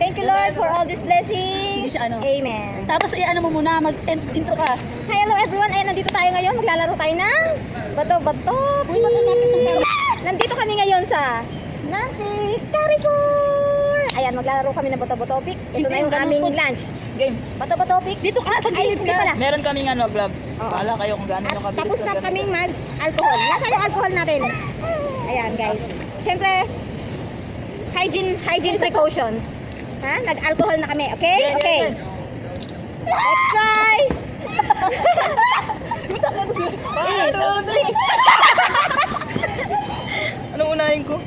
Thank you Lord for all these blessings. Hindi siya ano. Amen. Tapos ano mo muna, mag-intro ka. Hi, hello everyone. Ayan, nandito tayo ngayon. Maglalaro tayo ng bato-bato. Nandito kami ngayon sa Nasi Carrefour. Ayan, maglalaro kami ng bato-bato pick. Ito na yung aming lunch. Game. Bato-bato pick. Dito ka na sa gilid hindi pala. ka. Meron kaming gloves. Oo. Bahala kayo kung gaano nyo At kabilis. tapos na kaming mag-alcohol. Nasaan yung alcohol natin? Ayan, guys. Siyempre, hygiene precautions. Ha? Nag-alcohol na kami. Okay? Yeah, Okay. yeah, Let's try. One, two, three. Anong unahin ko?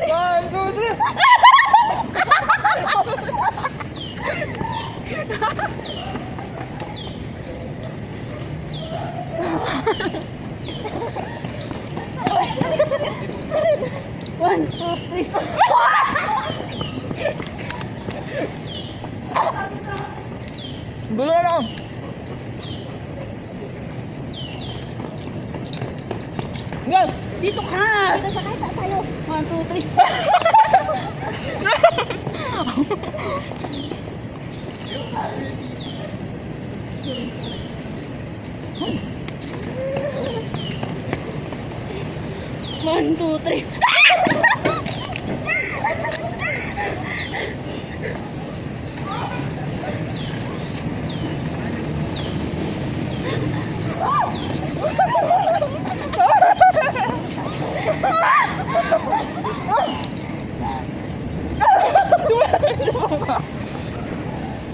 One, two, three. One, two, three. Gulo na ako. Yan! Dito ka! Dito sa kahit saan tayo. One, two, three. One, two, three.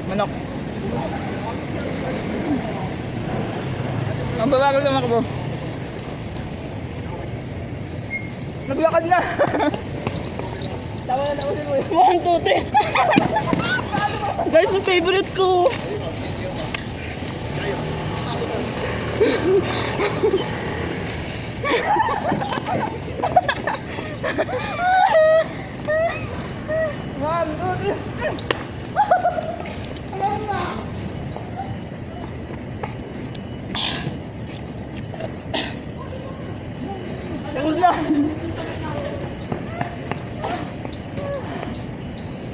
Manok. Ang babagal naman ko, bro. Naglakad na. Tawa na ulit mo. 1, 2, 3. Guys, yung favorite ko. One, two, three. Tapos na.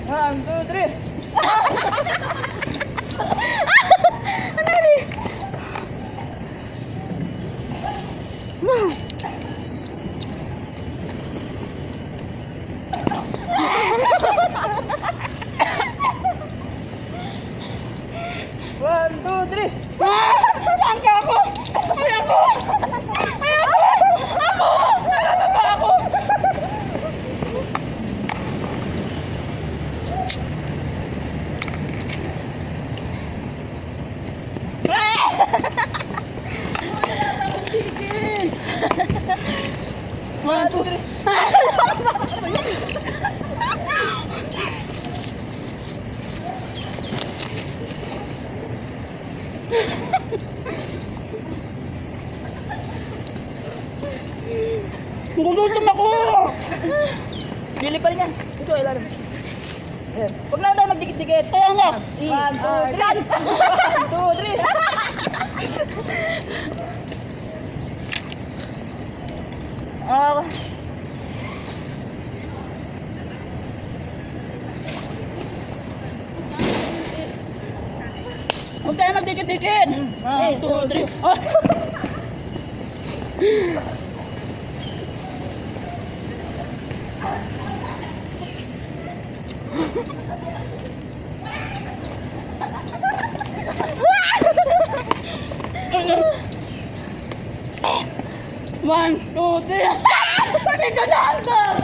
One, two, three. Anali. One, two, three. Tangka ako! Ay ako! Ay ako! Ako! Nalababa ako! One, two, three. Gugutom ako! Bili pa rin yan. Ito, ilalim. Ayan. Huwag lang tayo magdikit-dikit. Kaya nga. 1, 2, 3. 1, 2, 3. Huwag tayo magdikit-dikit. 1, 2, 3. One, two, three. Hindi ka na-answer!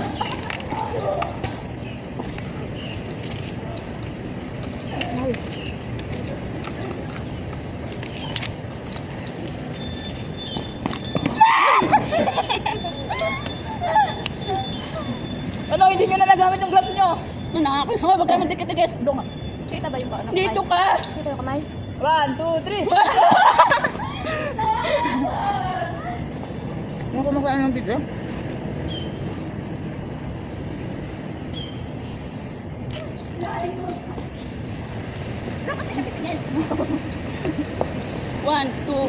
Ano, hindi nyo na nagamit yung gloves nyo? Nanakakil. Huwag ka magdikit-dikit. Doon ka. Kita ba yung kamay? Dito ka! Kita yung kamay? 1, 2, 3. Ano kumakain ng pizza? One, two.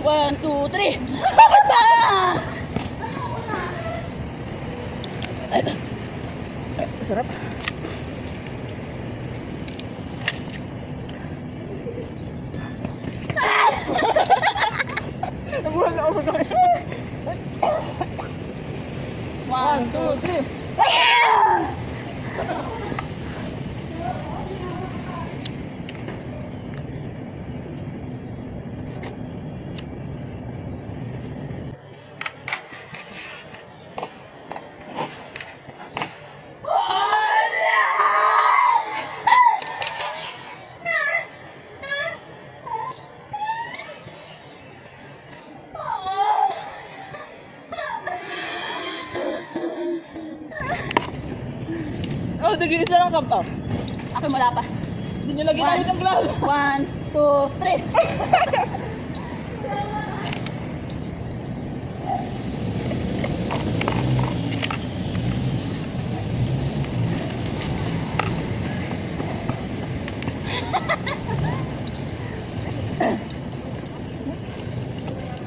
1, 2, 3. Bakit ba? Ay, sarap. Nabuhan na ako sa kanya. 1, 2, 3. Oh, naginis lang ang kampa. Ako wala pa. Hindi nyo lagi namin ang glove. 1, 2, 3.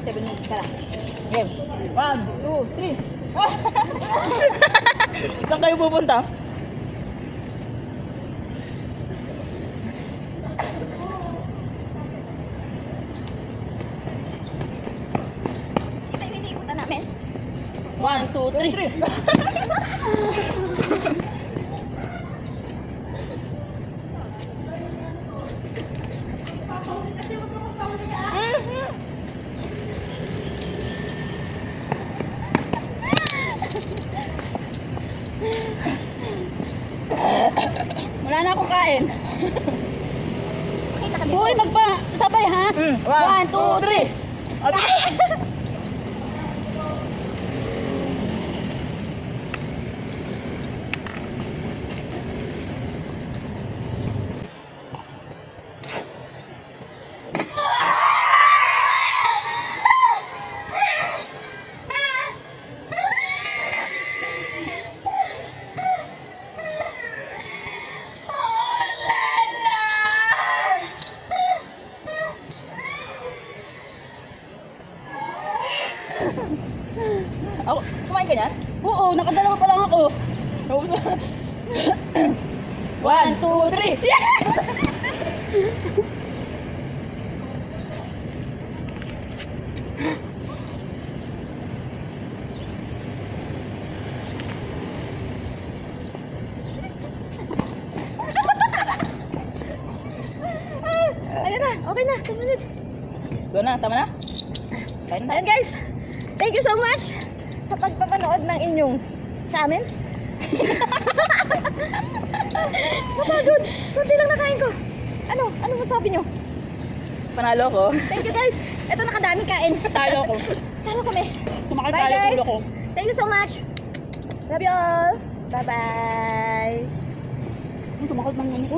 Seven minutes ka lang. Game. 1, 2, 3. Saan kayo pupunta? Ito yung iniikutan namin. 1, 2, 3. Wala na akong kain. Kita ka dito. Hoy, sabay ha? 1, 2, 3. Ako, kumain ka niyan? Oo, nakadalawa pa lang ako. 1, 2, 3. Ayun na, okay na. 10 minutes. Go na, tama na? Kain na. Ayun guys, thank you so much sa pagpapanood ng inyong sa amin. Mapagod. Kunti lang nakain ko. Ano masabi nyo? Panalo ko. Thank you guys. Ito nakadaming kain. Talo ko. Talo kami. Kumakit Bye tayo guys. ulo ko. Thank you so much. Love you all. Bye-bye. Kumakit ng ulo ko.